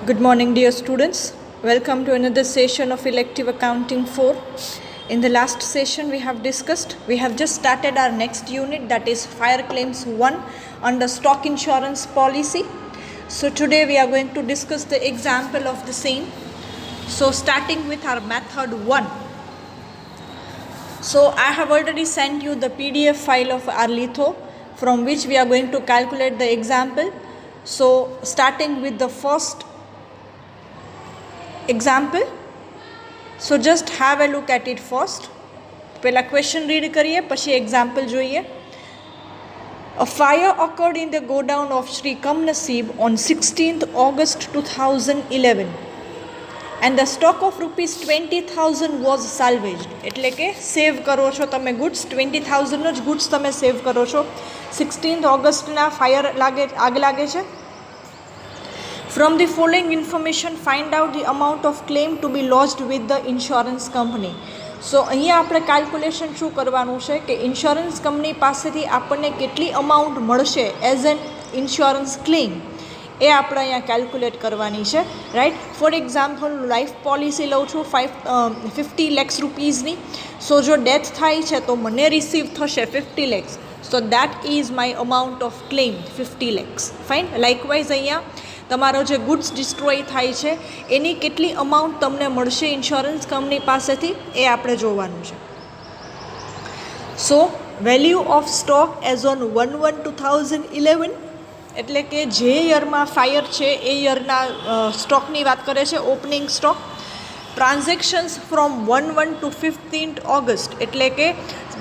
Good morning, dear students. Welcome to another session of Elective Accounting 4. In the last session, we have just started our next unit, that is Fire Claims 1 under Stock Insurance Policy. So today we are going to discuss the example of the same. So starting with our method 1. So I have already sent you the PDF file of our litho from which we are going to calculate the example. So starting with the first example, so just have a look at it first. પહેલા question read કરીએ પછી example જોઈએ. A fire occurred in the godown of Shri Kamnasib on 16th August 2011 and the stock of rupees 20,000 was salvaged. એટલે કે સેવ કરો છો તમે goods, 20,000 નો જ goods તમે સેવ કરો છો. 16th ઓગસ્ટના ફાયર આગ લાગે છે. From the following information, find out the amount of claim to be lodged with the insurance company. So અહીંયા આપણે કેલ્ક્યુલેશન શું કરવાનું છે કે ઇન્સ્યોરન્સ કંપની પાસેથી આપણને કેટલી અમાઉન્ટ મળશે એઝ એન ઇન્સ્યોરન્સ ક્લેમ એ આપણે અહીંયા કેલ્ક્યુલેટ કરવાની છે, right. For example life policy લઉં છું 50 lakhs રૂપીઝની. સો જો ડેથ થાય છે તો મને રિસીવ થશે 50 lakhs. So that is my amount of claim 50 lakhs. Fine. Likewise અહીંયા તમારો જે ગુડ્સ ડિસ્ટ્રોય થાય છે એની કેટલી અમાઉન્ટ તમને મળશે ઇન્સ્યોરન્સ કંપની પાસેથી એ આપણે જોવાનું છે. So value of stock as on 1/1/2011 એટલે કે જે યરમાં ફાયર છે એ યરના સ્ટોકની વાત કરે છે, opening stock. Transactions from 1/1 to 15th August એટલે કે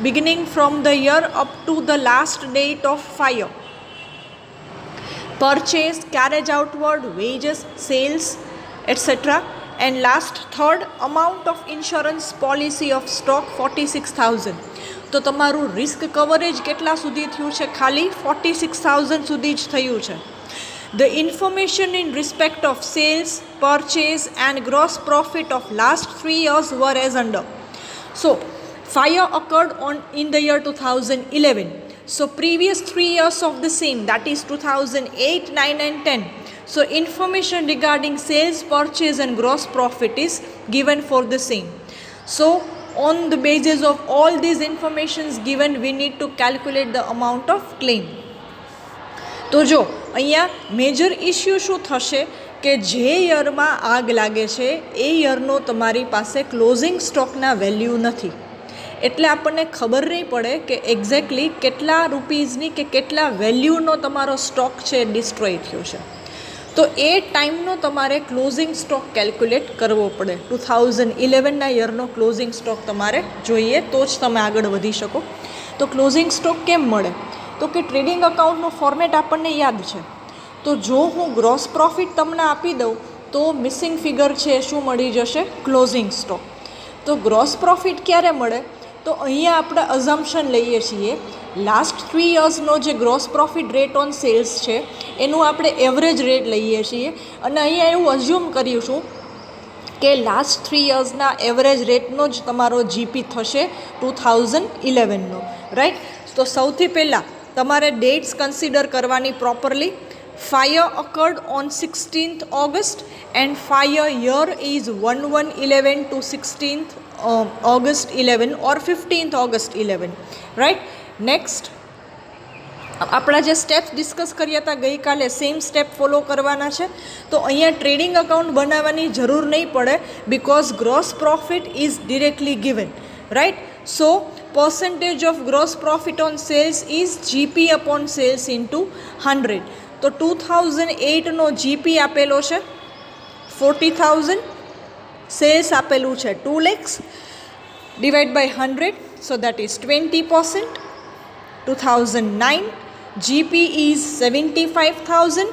beginning from the year up to the last date of fire. Purchase, carriage outward, wages, sales, etc. And last, third, amount of insurance policy of stock 46,000. તો તમારું risk coverage કેટલા સુધી થયું છે? ખાલી 46,000 સુધી જ થયું છે. The information in respect of sales, purchase and gross profit of last 3 years were as under. So, fire occurred in the year 2011. So previous 3 years of the same, that is 2008, 9 and 10. So information regarding sales, purchase and gross profit is given for the same. So on the basis of all these informations given, we need to calculate the amount of claim. તો જો અહીંયા major issue શું થશે કે જે યરમાં આગ લાગે છે એ યરનો તમારી પાસે ક્લોઝિંગ સ્ટોકના વેલ્યુ નથી. એટલે આપણને ખબર નહીં પડે કે એક્ઝેક્ટલી કેટલા રૂપીઝની કે કેટલા વેલ્યુનો તમારો સ્ટોક છે ડિસ્ટ્રોય થયો છે. તો એ ટાઈમનો તમારે ક્લોઝિંગ સ્ટોક કેલ્ક્યુલેટ કરવો પડે. 2011ના યરનો ક્લોઝિંગ સ્ટોક તમારે જોઈએ તો જ તમે આગળ વધી શકો. તો ક્લોઝિંગ સ્ટોક કેમ મળે? તો કે ટ્રેડિંગ અકાઉન્ટનું ફોર્મેટ આપણને યાદ છે. તો જો હું ગ્રોસ પ્રોફિટ તમને આપી દઉં તો મિસિંગ ફિગર છે શું મળી જશે? Closing stock. તો ગ્રોસ પ્રોફિટ ક્યારે મળે? તો અહીંયા આપણે અઝમ્પશન લઈએ છીએ લાસ્ટ 3 યર્સનો જે gross profit rate on sales છે એનું આપણે એવરેજ રેટ લઈએ છીએ અને અહીંયા એવું અઝ્યુમ કરીશું કે લાસ્ટ 3 યર્સના એવરેજ રેટનો જ તમારો જીપી થશે 2011નો, રાઈટ. તો સૌથી પહેલાં તમારે ડેટ્સ કન્સિડર કરવાની properly. Fire occurred on 16th August and fire year is 1/1/11 to 16th August 11 or 15th August 11, right. Next આપણા જે સ્ટેપ્સ ડિસ્કસ કર્યા હતા ગઈકાલે સેમ સ્ટેપ ફોલો કરવાના છે. તો અહીંયા ટ્રેડિંગ અકાઉન્ટ બનાવવાની જરૂર નહીં પડે because gross profit is directly given, right. So percentage of gross profit on sales is GP upon sales into 100. તો 2008નો જીપી આપેલો છે 40,000, સેલ્સ આપેલું છે 2 lakhs, divide by 100, so that is 20%. 2009 GP is 75,000,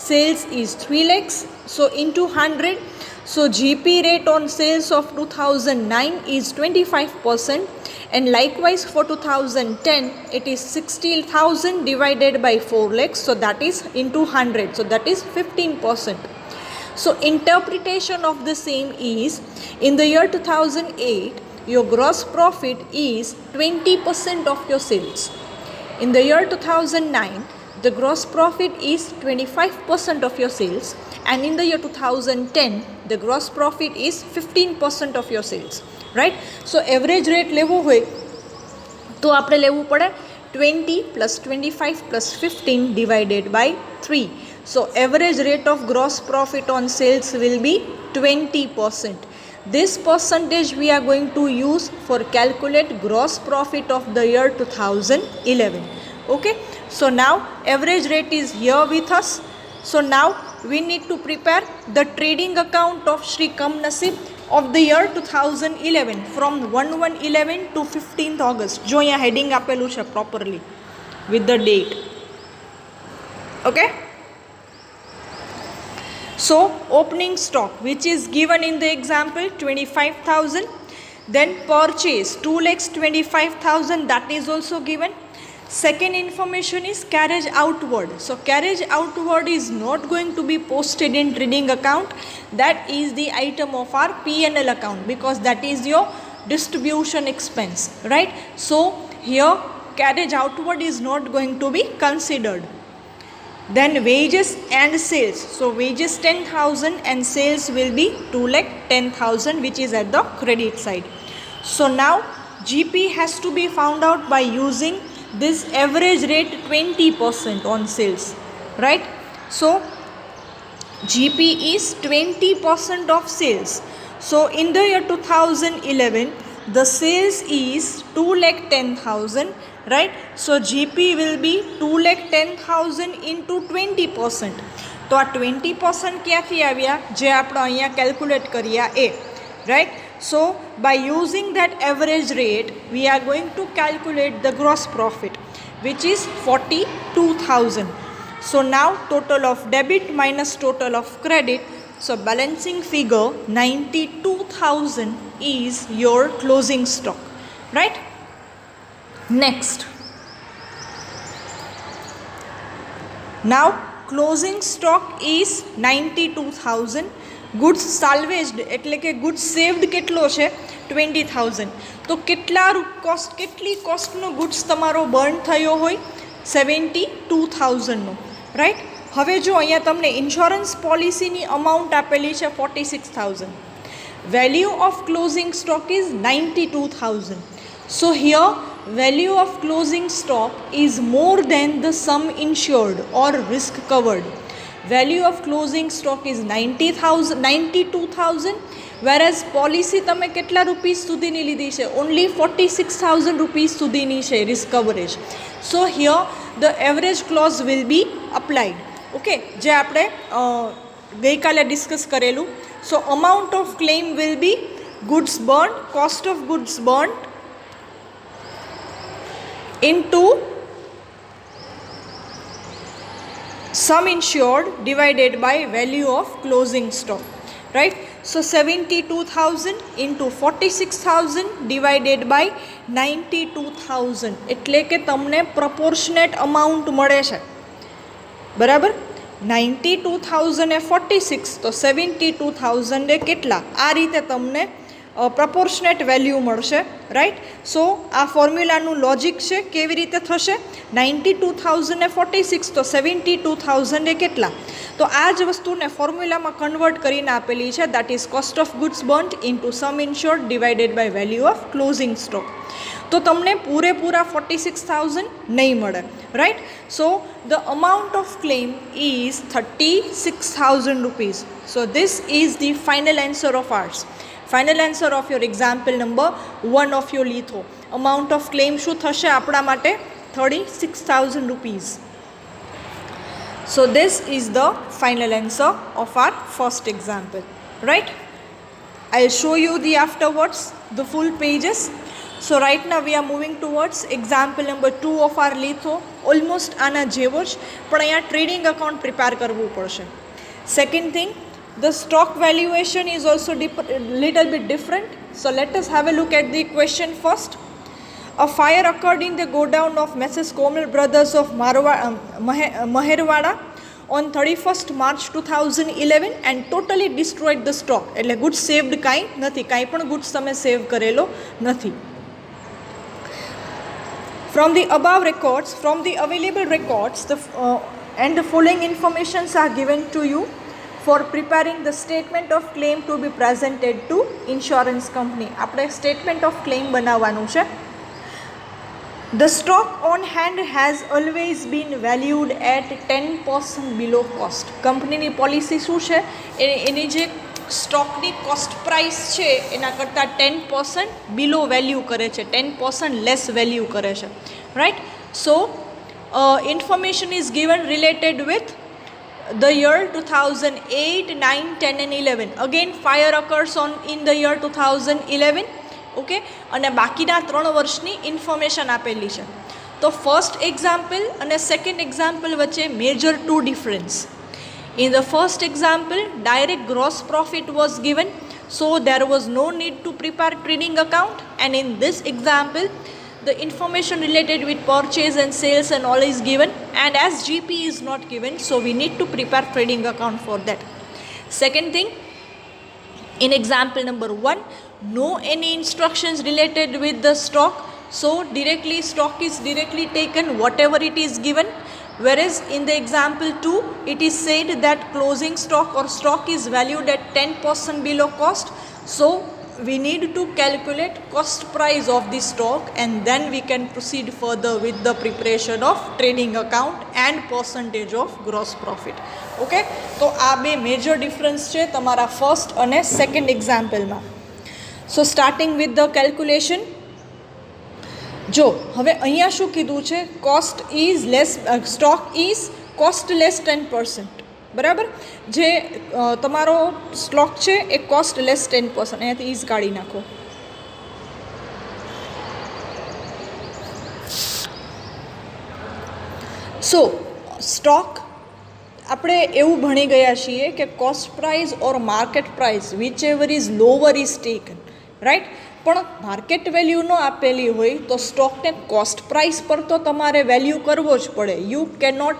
sales is 3 lakhs, so into 100. So GP rate on sales of 2009 is 25%. And likewise for 2010 it is 60,000 divided by 4 lakhs, so that is into 100, so that is 15%. So interpretation of the same is, in the year 2008 your gross profit is 20% of your sales. In the year 2009 the gross profit is 25% of your sales, and in the year 2010 the gross profit is 15% of your sales, right? So average rate લેવો હોય તો આપણે લેવું પડે 20 plus 25 plus 15 divided by 3. So average rate of gross profit on sales will be 20%. This percentage we are going to use for calculate gross profit of the year 2011. Okay, so now average rate is here with us. So now we need to prepare the trading account of Shri Kamnasib of the year 2011 from 1/1/11 to 15th August. જો અહીંયા heading આપેલું છે properly with the date. Okay, so opening stock which is given in the example 25,000, then purchase 2,25,000, that is also given. Second information is carriage outward. So carriage outward is not going to be posted in trading account. That is the item of our P&L account because that is your distribution expense, right? So here carriage outward is not going to be considered. Then wages and sales. So wages 10,000 and sales will be 2,10,000, which is at the credit side. So now GP has to be found out by using this average rate 20% on sales, right? So GP is 20% of sales. So in the year 2011 the sales is 2,10,000, right? So GP will be 2,10,000 into 20%. તો આ 20% ક્યાંથી આવ્યા જે આપણે અહીંયા calculate કર્યા એ, right? So by using that average rate we are going to calculate the gross profit, which is 42,000. So now total of debit minus total of credit, so balancing figure 92,000 is your closing stock, right? Next, now closing stock is 92,000. Goods સાલ્વેજડ એટલે કે goods saved કેટલો છે 20,000. તો કેટલી કોસ્ટનો goods તમારો burn થયો હોય 72,000નો, right? હવે જો અહીંયા તમને ઇન્સ્યોરન્સ પોલિસીની અમાઉન્ટ આપેલી છે 46,000. Value of closing stock is 92,000. So here value of closing stock is more than the sum insured or risk covered. Value of closing stock is 92,000, whereas policy તમે કેટલા રૂપીસ સુધીની લીધી છે? only 46,000 રૂપીસ સુધીની છે risk coverage. So here the average clause will be applied. Okay, જે આપણે ગઈકાલે ડિસ્કસ કરેલું. So amount of claim will be goods burned, cost of goods burned into sum insured divided by value of closing stock, right? So 72,000 into 46,000 divided by 92,000 એટલે કે તમને proportionate amount મળે છે, બરાબર? 92,000 એ 46 તો 72,000 એ કેટલા? આ રીતે તમને proportionate value મળશે, રાઈટ? સો આ ફોર્મ્યુલાનું લોજિક છે કેવી રીતે થશે? 92,000 એ 46 તો 72,000 એ કેટલા? તો આ જ વસ્તુને ફોર્મ્યુલામાં કન્વર્ટ કરીને આપેલી છે, that is cost of goods burnt into sum insured divided by value of closing stock. તો તમને પૂરેપૂરા 46,000 નહીં મળે, right? So the amount of claim is 36,000 rupees. So this is the final answer of ours. Final answer of your example number 1 of your લીથો. Amount of claim શું થશે આપણા માટે? 36,000 rupees. So this is the final answer of our first example, right? I'll show you the afterwards the full pages. So right now we are moving towards example number 2 of our litho. Almost આના જેવો જ, પણ અહીંયા trading account prepare કરવું પડશે. Second thing, the stock valuation is also little bit different. So let us have a look at the question first. A fire occurred in the godown of Messrs. Komal Brothers of Maherwada on 31st March 2011 and totally destroyed the stock. એટલે goods saved કાંઈ નથી, કાંઈ પણ goods તમે સેવ કરેલો નથી. From the above records, from the available records, and the following informations are given to you for preparing the statement of claim to be presented to insurance company. આપણે statement of claim બનાવવાનું છે. The stock on hand has always been valued at 10% below cost. કંપનીની policy શું છે? એની જે સ્ટોકની cost price છે એના કરતાં 10% બિલો વેલ્યુ કરે છે, 10% લેસ વેલ્યુ કરે છે, right. So information is given related with the year 2008, 9, 10 and 11. Again fire occurs in the year 2011. Okay, અને બાકીના 3 વર્ષની ઇન્ફોર્મેશન આપેલી છે. તો ફર્સ્ટ એક્ઝામ્પલ અને સેકન્ડ એક્ઝામ્પલ વચ્ચે major 2 difference. In the first example direct gross profit was given, so there was no need to prepare trading account, and in this example the information related with purchase and sales and all is given, and as GP is not given, so we need to prepare trading account for that. Second thing, in example number 1, no any instructions related with the stock, so directly stock is directly taken whatever it is given, whereas in the example 2 it is said that closing stock or stock is valued at 10% below cost, so we need to calculate cost price of the stock and then we can proceed further with the preparation of trading account and percentage of gross profit. Okay, તો આ બે major difference છે તમારા first અને second એક્ઝામ્પલમાં. So starting with the calculation. જો હવે અહીંયા શું કીધું છે? Cost is less, stock is cost less 10%, બરાબર. જે તમારો સ્ટોક છે એ કોસ્ટ લેસ 10%. અહીંયાથી ઇઝ કાઢી નાખો. સો સ્ટોક આપણે એવું ભણી ગયા છીએ કે cost price or market price which ever is lower is taken, right. પણ માર્કેટ વેલ્યુ ન આપેલી હોય તો સ્ટોકને કોસ્ટ પ્રાઇસ પર તો તમારે વેલ્યુ કરવો જ પડે. You cannot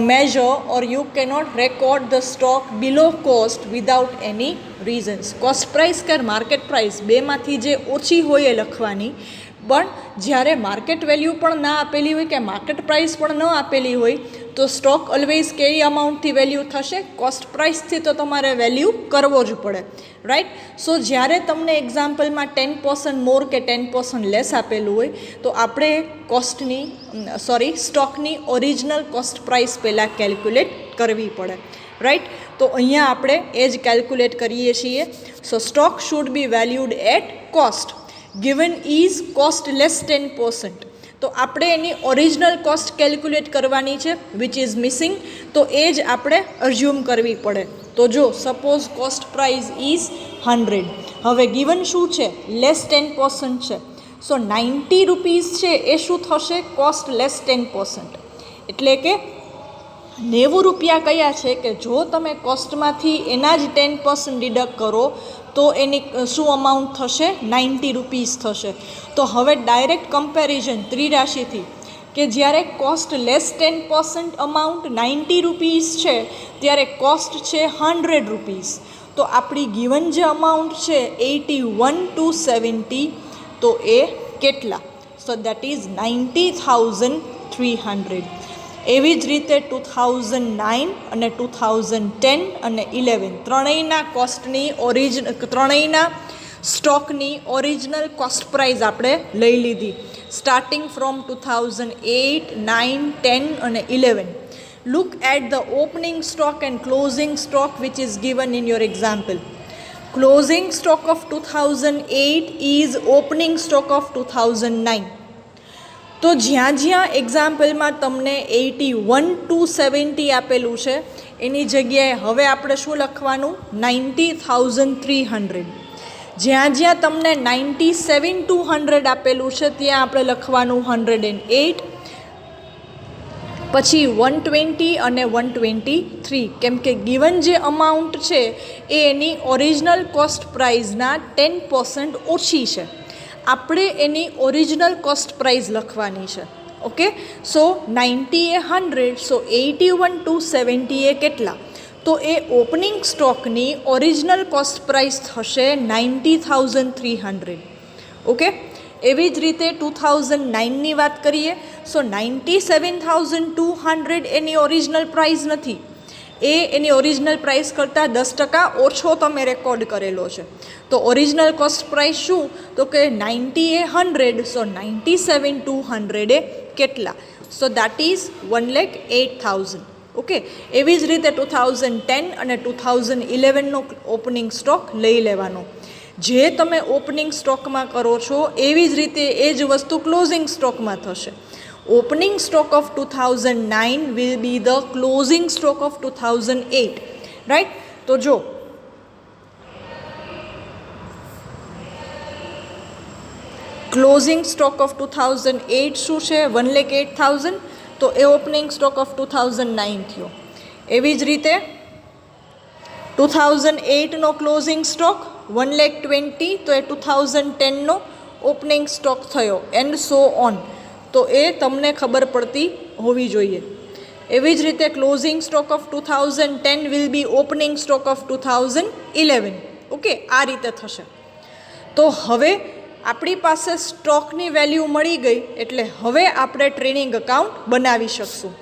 measure or you cannot record the stock below cost without any reasons. cost price કે માર્કેટ પ્રાઇસ બેમાંથી જે ઓછી હોય એ લખવાની, પણ જ્યારે માર્કેટ વેલ્યુ પણ ના આપેલી હોય કે માર્કેટ પ્રાઇસ પણ ન આપેલી હોય તો સ્ટોક ઓલવેઝ કઈ અમાઉન્ટથી વેલ્યુ થશે? કોસ્ટ પ્રાઇસથી તો તમારે વેલ્યુ કરવો જ પડે, રાઈટ. સો જ્યારે તમને એક્ઝામ્પલમાં 10% મોર કે 10% લેસ આપેલું હોય તો આપણે સ્ટોકની ઓરિજિનલ કોસ્ટ પ્રાઇસ પહેલાં કેલ્ક્યુલેટ કરવી પડે, રાઈટ. તો અહીંયા આપણે એ જ કેલ્ક્યુલેટ કરીએ છીએ. So stock should be valued at cost. Given is cost less 10%. તો આપણે એની ઓરિજિનલ કોસ્ટ કેલ્ક્યુલેટ કરવાની છે વિચ ઇઝ મિસિંગ, તો એ જ આપણે અઝ્યુમ કરવી પડે. તો જો સપોઝ કોસ્ટ પ્રાઇસ ઇઝ 100, હવે ગિવન શું છે? લેસ 10% છે. સો 90 રૂપીસ છે એ શું થશે? Cost less 10%. એટલે કે 90 રૂપિયા કયા છે કે જો તમે કોસ્ટમાંથી એના જ 10% ડિડક્ટ કરો તો એની શું અમાઉન્ટ થશે? 90 રૂપીસ થશે. તો હવે ડાયરેક્ટ કમ્પેરિઝન ત્રિરાશિથી કે જ્યારે કોસ્ટ લેસ 10% અમાઉન્ટ 90 રૂપીસ છે ત્યારે કોસ્ટ છે 100 રૂપીસ. તો આપણી ગિવન જે અમાઉન્ટ છે 81,270, તો એ કેટલા? સો દેટ ઇઝ 90,300. એવી જ રીતે 2009 અને 2010 અને 11 ત્રણેયના કોસ્ટની ત્રણેયના સ્ટોકની ઓરિજિનલ કોસ્ટ પ્રાઇસ આપણે લઈ લીધી, સ્ટાર્ટિંગ ફ્રોમ 2008, 9, 10 અને 11. Look at the opening stock and closing stock which is given in your example. Closing stock of 2008 is opening stock of 2009. તો જ્યાં જ્યાં એક્ઝામ્પલમાં તમને 81,270 આપેલું છે એની જગ્યાએ હવે આપણે શું લખવાનું? 90,300. જ્યાં જ્યાં તમને 97,200 આપેલું છે ત્યાં આપણે લખવાનું 108, પછી 120 અને 123, કેમ કે ગિવન જે અમાઉન્ટ છે એ એની ઓરિજિનલ કોસ્ટ પ્રાઇઝના 10% ઓછી છે. આપણે એની ઓરિજિનલ કોસ્ટ પ્રાઇસ લખવાની છે. ઓકે, સો 90 એ 100, સો 81,270 એ કેટલા? તો એ ઓપનિંગ સ્ટોકની ઓરિજિનલ કોસ્ટ પ્રાઇસ થશે 90,300. ઓકે, એવી જ રીતે 2009ની વાત કરીએ, સો 97,200 એની ઓરિજિનલ પ્રાઇસ નથી, એ એની ઓરિજિનલ પ્રાઇસ કરતાં 10% ઓછો તમે રેકોર્ડ કરેલો છે. તો ઓરિજિનલ કોસ્ટ પ્રાઇસ શું? તો કે 90 એ 100, સો 97,200 એ કેટલા? સો દેટ ઇઝ 1,08,000. ઓકે, એવી જ રીતે 2010 અને 2011નો ઓપનિંગ સ્ટોક લઈ લેવાનો. જે તમે ઓપનિંગ સ્ટોકમાં કરો છો એવી જ રીતે એ જ વસ્તુ ક્લોઝિંગ સ્ટોકમાં થશે. Opening stock of 2009 will be the closing stock of 2008, right? તો જો ક્લોઝિંગ સ્ટોક ઓફ 2008 શું છે? 1,08,000. તો એ ઓપનિંગ સ્ટોક ઓફ 2009 થયો. એવી જ રીતે 2008નો ક્લોઝિંગ સ્ટોક 1,20,000, તો એ 2010નો ઓપનિંગ સ્ટોક થયો, એન્ડ સો ઓન. તો એ તમને ખબર પડતી હોવી જોઈએ. એવી જ રીતે closing stock of 2010 will be opening stock of 2011. Okay, આ રીતે થશે. તો હવે આપણી પાસે સ્ટોકની વેલ્યુ મળી ગઈ, એટલે હવે આપણે ટ્રેડિંગ અકાઉન્ટ બનાવી શકશું.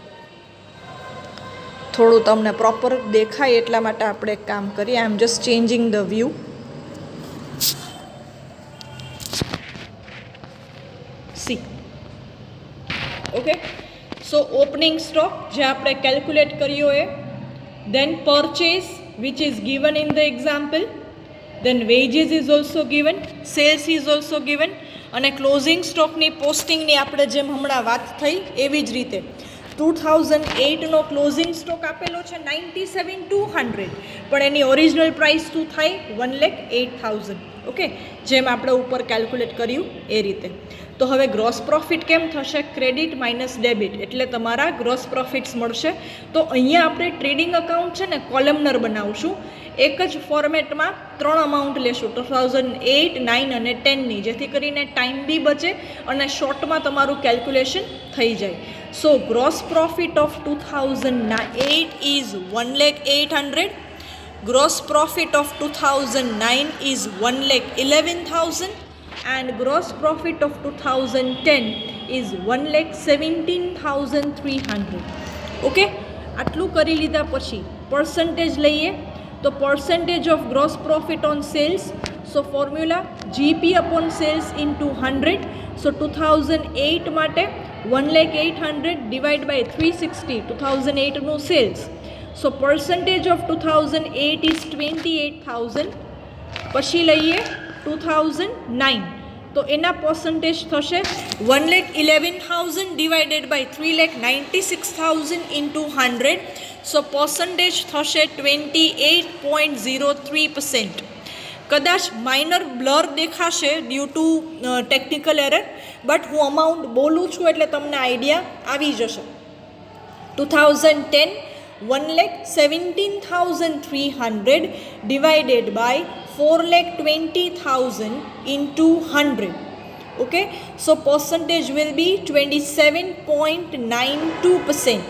થોડું તમને પ્રોપર દેખાય એટલા માટે આપણે એક કામ કરીએ. I am just changing the view. See, okay, so opening stock જે આપણે કેલ્ક્યુલેટ કર્યો એ, then purchase which is given in the example, then wages is also given, sales is also given, અને ક્લોઝિંગ સ્ટોકની પોસ્ટિંગની આપણે જેમ હમણાં વાત થઈ એવી જ રીતે 2008નો ક્લોઝિંગ સ્ટોક આપેલો છે 97,200, પણ એની ઓરિજિનલ પ્રાઇસ શું થાય? 1,08,000. ઓકે, જેમ આપણે ઉપર કેલ્ક્યુલેટ કર્યું એ રીતે. તો હવે ગ્રોસ પ્રોફિટ કેમ થશે? ક્રેડિટ માઇનસ ડેબિટ, એટલે તમારા ગ્રોસ પ્રોફિટ્સ મળશે. તો અહીંયા આપણે ટ્રેડિંગ અકાઉન્ટ છે ને કોલમનર બનાવશું. એક જ ફોર્મેટમાં 3 અમાઉન્ટ લેશું, 2008, 9 અને 10ની, જેથી કરીને ટાઈમ બી બચે અને શોર્ટમાં તમારું કેલ્ક્યુલેશન થઈ જાય. So gross profit of 2008 is 1,08,000. Gross profit of 2009 is 1,11,000, and gross profit of 2010 is 1,17,300. Okay, આટલું કરી લીધા પછી પર્સન્ટેજ લઈએ. તો percentage of gross profit on sales, so formula GP upon sales into 100. So 2008 માટે 1,08,000 ડિવાઈડ બાય 360, 2008નું sales. So percentage of 2008 is 28,000. પછી લઈએ 2009, તો એના પર્સન્ટેજ થશે 1,11,000 divided by 3,96,000 into 100. So percentage થશે 28.03%. કદાચ માઇનર બ્લર દેખાશે due to technical error, but હું અમાઉન્ટ બોલું છું એટલે તમને આઈડિયા આવી જશે. 2010 1,17,300 divided by 4,20,000 into 100. Okay, so percentage will be 27.92%.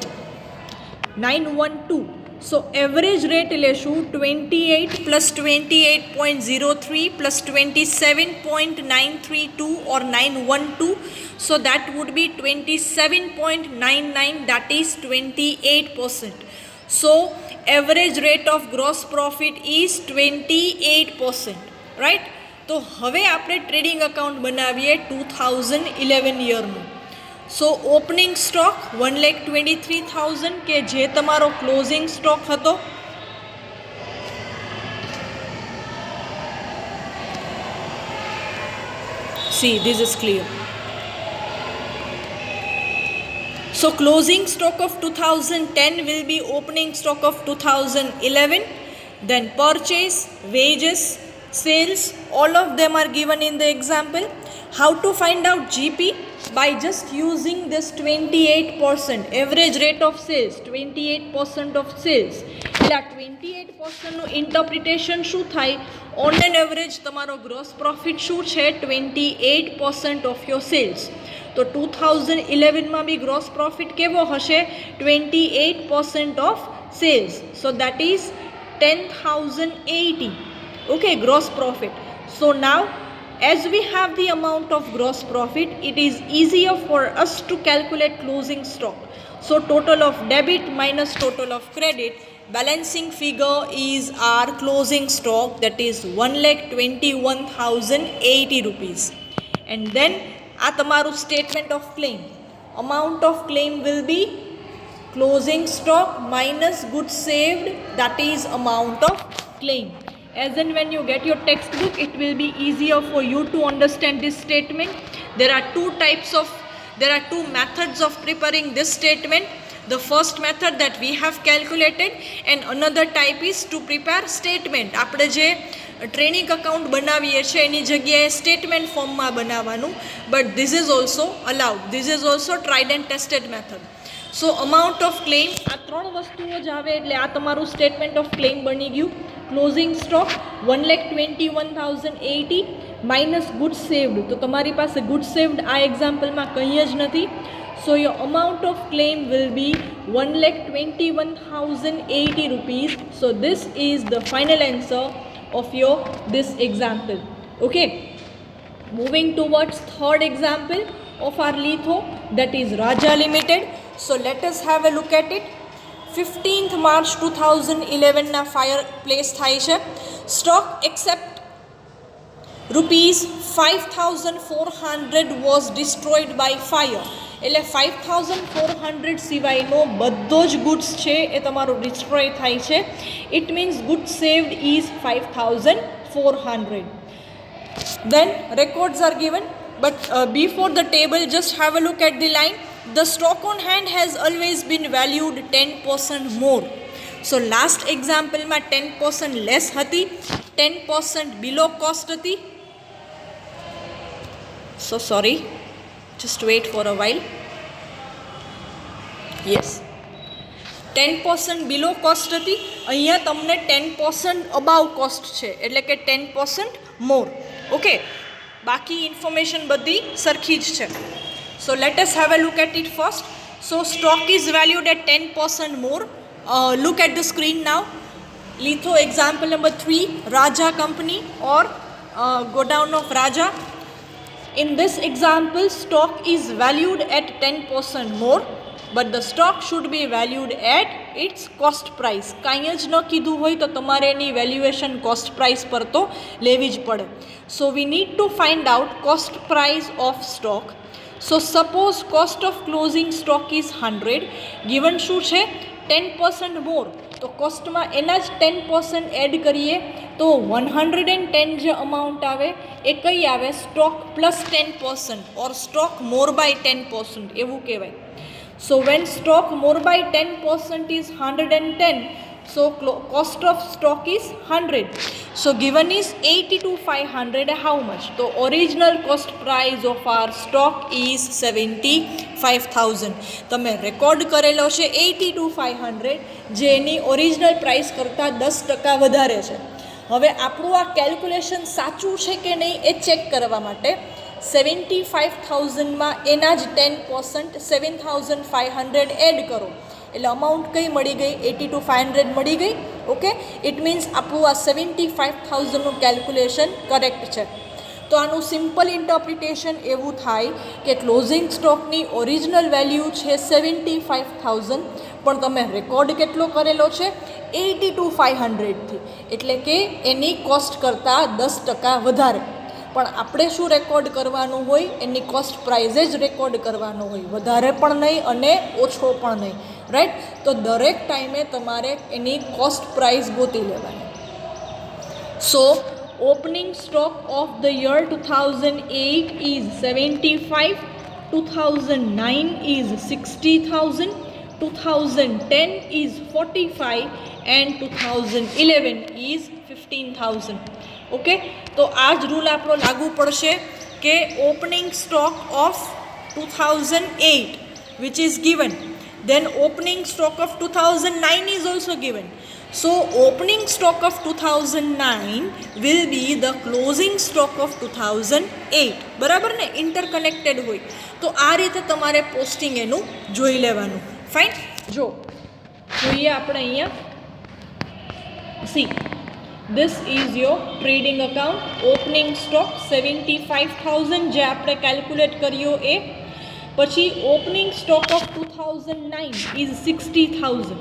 912. So average rate લેશું 28 plus 28.03 plus 27.932 or 912. So that would be 27.99, that is 28%. So average rate of gross profit is 28%, right? તો હવે આપણે ટ્રેડિંગ અકાઉન્ટ બનાવીએ 2011 યરનું. સો opening stock 1,23,000 કે જે તમારો closing stock હતો. See, this is clear. So closing stock of 2010 will be opening stock of 2011. Then purchase, wages, sales, all of them are given in the example. How to find out GP? By just using this 28%, average rate of sales, 28% of sales. એટલે આ 28%નું interpretation શું થાય? On an average તમારો gross profit શું છે? 28% of your cells. તો 2011માં બી gross profit કેવો હશે? 28% of sales. So that is 10,080. Okay, gross profit. So now as we have the amount of gross profit, it is easier for us to calculate closing stock. So total of debit minus total of credit, balancing figure is our closing stock, that is 1,21,080 rupees. And then આ તમારું statement of claim. Amount of claim will be closing stock minus goods saved, that is amount of claim. As and when you get your textbook, it will be easier for you to understand this statement. There are two methods of preparing this statement. The first method that we have calculated, and another type is to prepare statement. આપણે જે training account બનાવીએ છીએ એની જગ્યાએ statement ફોર્મમાં બનાવવાનું, but this is also allowed. This is also tried and tested method. So amount of claim, આ ત્રણ વસ્તુઓ જ આવે એટલે આ તમારું સ્ટેટમેન્ટ ઓફ ક્લેમ બની ગયું. Closing stock 1,21,080 minus good saved, તો તમારી પાસે ગુડ સેવ્ડ આ એક્ઝામ્પલમાં કંઈ જ નથી. So your amount of claim will be 1,21,080 rupees. So this is the final answer of your this example. Okay. Moving towards third example of our litho, that is Raja Limited. So let us have a look at it. 15th March 2011 na fireplace થાય છે. Stock except rupees 5,400 was destroyed by fire. એટલે 5,400 સિવાયનો બધો જ goods છે એ તમારો destroy થાય છે. It means good saved is 5,400. Then records are given, but before the table just have a look at the line. The stock on hand has always been valued 10% more. So last example માં 10% less હતી, 10% below cost હતી. So sorry, just wait for a while. Yes, 10% below cost હતી, અહીંયા તમને 10% above cost છે, એટલે કે 10% more. Okay, બાકી ઇન્ફોર્મેશન બધી સરખી જ છે. So let us have a look at it first. So stock is valued at 10% more. Look at the screen now. Litho example number 3, Raja company or godown of Raja. In this example, stock is valued at 10% more, but the stock should be valued at its cost price. કાંઈ જ ન કીધું હોય તો તમારે એની valuation cost price પર તો લેવી જ પડે. So we need to find out cost price of stock. So suppose cost of closing stock is 100, given શું છે 10% more, તો કોસ્ટમાં એના જ 10% એડ કરીએ તો 110 જે અમાઉન્ટ આવે એ કઈ આવે, stock plus 10% or stock more by 10% એવું કહેવાય. So when stock more by 10% is 110, so cost of stock is 100. So given is 82,500, how much? So original cost price of our stock is 75,000. તમે record કરેલો છે 82,500, જે એની original price કરતાં 10% વધારે છે. હવે આપણું આ કેલ્ક્યુલેશન સાચું છે કે નહીં એ ચેક કરવા માટે 75,000માં એના જ 10% 7,500 એડ કરો એટલે અમાઉન્ટ કઈ મળી ગઈ, 82,500 મળી ગઈ. ઓકે, ઇટ મીન્સ આપણું આ 75,000નું કેલ્ક્યુલેશન કરેક્ટ છે. તો આનું સિમ્પલ ઇન્ટરપ્રિટેશન એવું થાય કે ક્લોઝિંગ સ્ટોકની ઓરિજિનલ વેલ્યુ છે 75,000, પણ તમે રેકોર્ડ કેટલો કરેલો છે 82,500થી, એટલે કે એની કોસ્ટ કરતાં 10% વધારે. પણ આપણે શું રેકોર્ડ કરવાનું હોય, એની કોસ્ટ પ્રાઇઝે જ રેકોર્ડ કરવાનું હોય, વધારે પણ નહીં અને ઓછો પણ નહીં. રાઈટ, તો દરેક ટાઈમે તમારે એની કોસ્ટ પ્રાઇઝ ગોતી લેવાની. સો opening stock of the year 2008 is 75, 2009 is 60,000, 2010 is 45 and 2011 is 15,000. Okay, તો આ જ રૂલ આપણો લાગુ પડશે કે opening stock of 2008 which is given, then opening stock of 2009 is also given. So opening stock of 2009 will be the closing stock of 2008. બરાબર ને, interconnected હોય. તો આ રીતે તમારે પોસ્ટિંગ એનું જોઈ લેવાનું. ફાઇન, જો જોઈએ આપણે અહીંયા C This is your trading account. Opening stock 75,000 જે આપણે કેલ્ક્યુલેટ કર્યો એ. પછી ઓપનિંગ સ્ટોક ઓફ 2009 ઇઝ 60,000.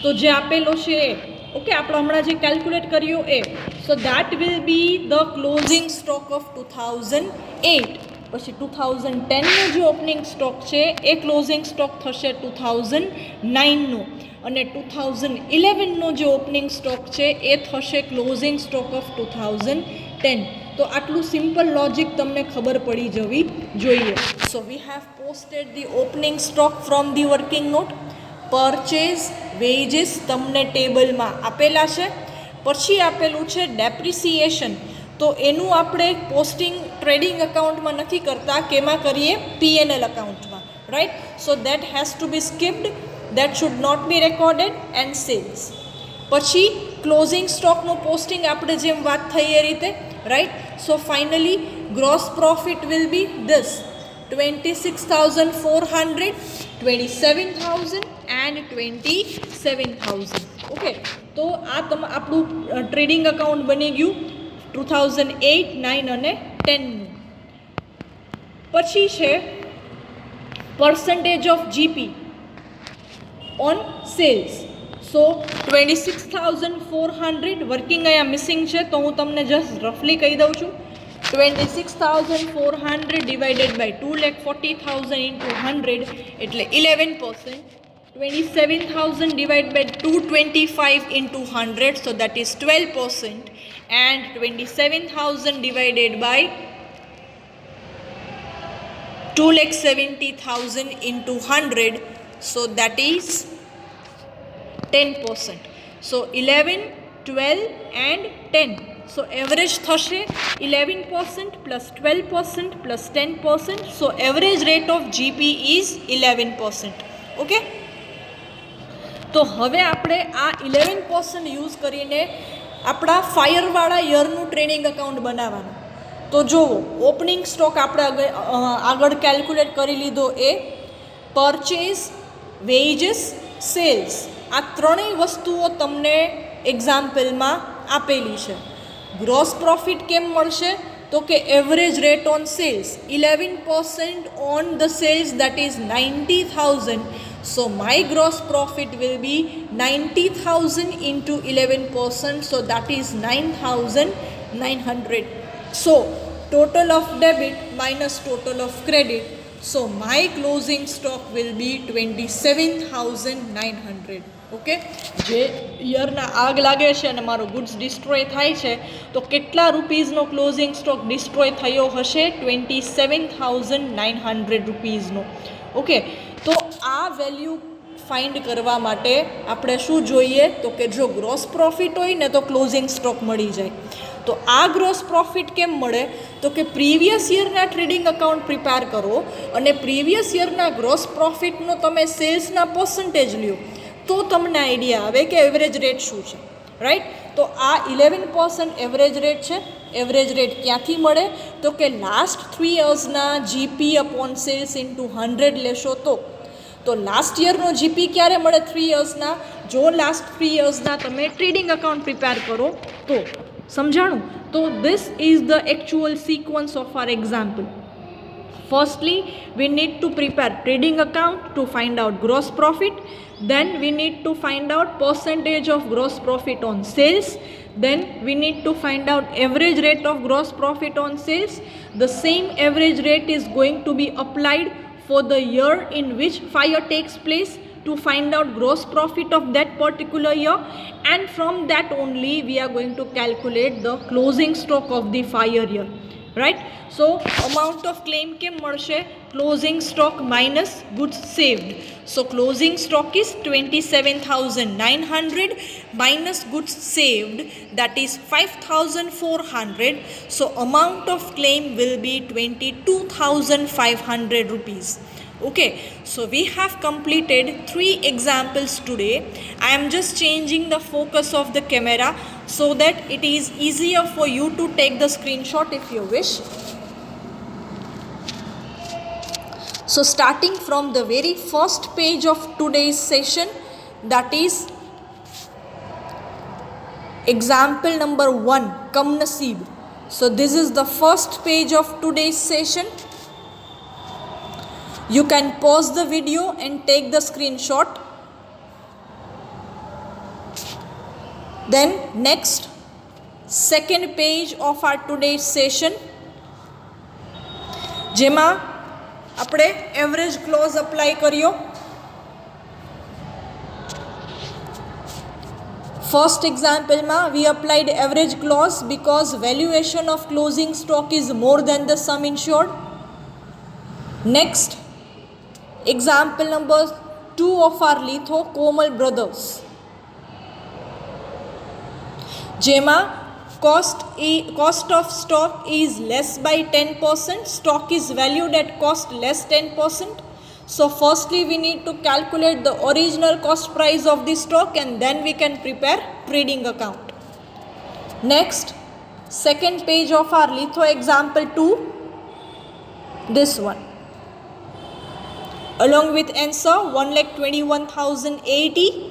તો જે આપેલો છે એ ઓકે આપણે હમણાં જે કેલ્ક્યુલેટ કર્યો એ. So that will be the closing stock of 2008. પછી 2010નો જે ઓપનિંગ સ્ટોક છે એ ક્લોઝિંગ સ્ટોક થશે 2009નો. અને 2011નો જે ઓપનિંગ સ્ટોક છે એ થશે ક્લોઝિંગ સ્ટોક ઓફ 2010. તો આટલું સિમ્પલ લોજિક તમને ખબર પડી જવી જોઈએ. So we have posted the opening stock from the working note. Purchase wages તમને ટેબલમાં આપેલા છે. પછી આપેલું છે ડેપ્રિસિએશન. તો એનું આપણે પોસ્ટિંગ ટ્રેડિંગ અકાઉન્ટમાં નથી કરતા, કેમાં કરીએ? P&L અકાઉન્ટમાં, right. So that has to be skipped, that should not be recorded. And sales. પછી ક્લોઝિંગ સ્ટોકનું પોસ્ટિંગ આપણે જેમ વાત થઈ એ રીતે, right. So finally gross profit will be this 26,400, 27,000 and 27,000. Okay, તો આ આપણું ટ્રેડિંગ અકાઉન્ટ બની ગયું 2008, 9 અને 10નું. પછી છે percentage of GP on sales. So 26,400 working અહીંયા મિસિંગ છે, તો હું તમને જસ્ટ રફલી કહી દઉં છું. 26,400 ડિવાઇડેડ બાય 2,40,000 ઇન્ટુ 100 એટલે 11%. 27,000 divided by 225 into 100, so that is 12%. And 27,000 divided by 2,70,000 into 100, so that is 10%. So 11, 12 and 10. So average થશે 11% plus 12% plus 10%. So average rate of GP is 11%. Okay. તો હવે આપણે આ 11% યુઝ કરીને આપણા ફાયરવાળા યરનું ટ્રેડિંગ અકાઉન્ટ બનાવવાનું. તો જુઓ, ઓપનિંગ સ્ટોક આપણે આગળ કેલ્ક્યુલેટ કરી લીધો એ. પરચેઝ, વેજીસ, સેલ્સ, આ ત્રણેય વસ્તુઓ તમને એક્ઝામ્પલમાં આપેલી છે. ગ્રોસ પ્રોફિટ કેમ મળશે? તો કે average rate on sales 11% on the sales, that is 90,000. So my gross profit will be 90,000 into 11%, so that is 9,900. So total of debit minus total of credit, so my closing stock will be 27,900. Okay, જે યરના આગ લાગે છે અને મારો goods destroy થાય છે, તો કેટલા રૂપીઝનો ક્લોઝિંગ સ્ટોક ડિસ્ટ્રોય થયો હશે? 27,900 રૂપીઝનો. ઓકે, તો આ વેલ્યુ ફાઇન્ડ કરવા માટે આપણે શું જોઈએ? તો કે જો ગ્રોસ પ્રોફિટ હોય ને તો ક્લોઝિંગ સ્ટોક મળી જાય. તો આ ગ્રોસ પ્રોફિટ કેમ મળે? તો કે પ્રીવિયસ યરના ટ્રેડિંગ અકાઉન્ટ પ્રિપેર કરો અને પ્રીવિયસ યરના ગ્રોસ પ્રોફિટનો તમે સેલ્સના પર્સન્ટેજ લ્યો, તો તમને આઈડિયા આવે કે એવરેજ રેટ શું છે, રાઈટ. તો આ 11% એવરેજ રેટ છે. એવરેજ રેટ ક્યાંથી મળે? તો કે લાસ્ટ 3 યર્સના જીપી અપોન સેલ્સ ઇન્ટુ 100 લેશો તો લાસ્ટ યરનો જીપી ક્યારે મળે? 3 યર્સના. જો લાસ્ટ 3 યર્સના તમે ટ્રેડિંગ અકાઉન્ટ પ્રિપેર કરો તો સમજાણું. તો this is the actual sequence of our example. Firstly, we need to prepare trading account to find out gross profit. Then we need to find out percentage of gross profit on sales. Then we need to find out average rate of gross profit on sales. The same average rate is going to be applied for the year in which fire takes place to find out gross profit of that particular year, and from that only we are going to calculate the closing stock of the fire year, right. So amount of claim કેમ મળશે? Closing stock minus goods saved. So closing stock is 27,900 minus goods saved, that is 5,400. So amount of claim will be 22,500 rupees. Okay, so we have completed 3 examples today. I am just changing the focus of the camera so that it is easier for you to take the screenshot if you wish. So starting from the very first page of today's session, that is Example number 1, Kamnasib. So this is the first page of today's session. You can pause the video and take the screenshot. Then next, second page of our today's session, જેમાં આપણે average close apply કર્યો. First example ma we applied average clause because valuation of closing stock is more than the sum insured. Next, example number 2 of our litho, Komal brothers, જેમાં cost of stock is less by 10%. Stock is valued at cost less 10%. So firstly we need to calculate the original cost price of the stock and then we can prepare trading account. Next, second page of our litho, example 2, this one, along with answer 1,21,080.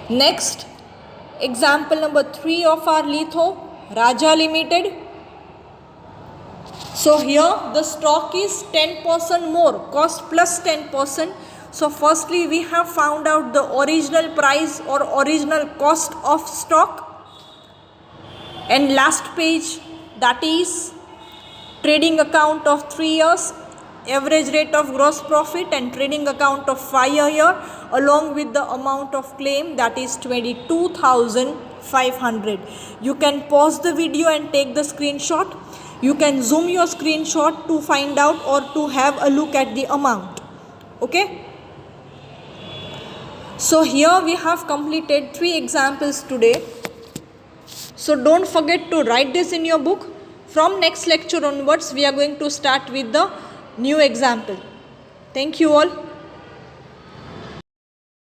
Next, example number 3 of our litho, Raja Limited. So here the stock is 10% more, cost plus 10%. So firstly we have found out the original price or original cost of stock. And last page, that is trading account of 3 years, average rate of gross profit, and trading account of 5 year along with the amount of claim, that is 22,500. You can pause the video and take the screenshot. You can zoom your screenshot to find out or to have a look at the amount. Okay. So here we have completed 3 examples today. So don't forget to write this in your book. From next lecture onwards we are going to start with the new example. Thank you all.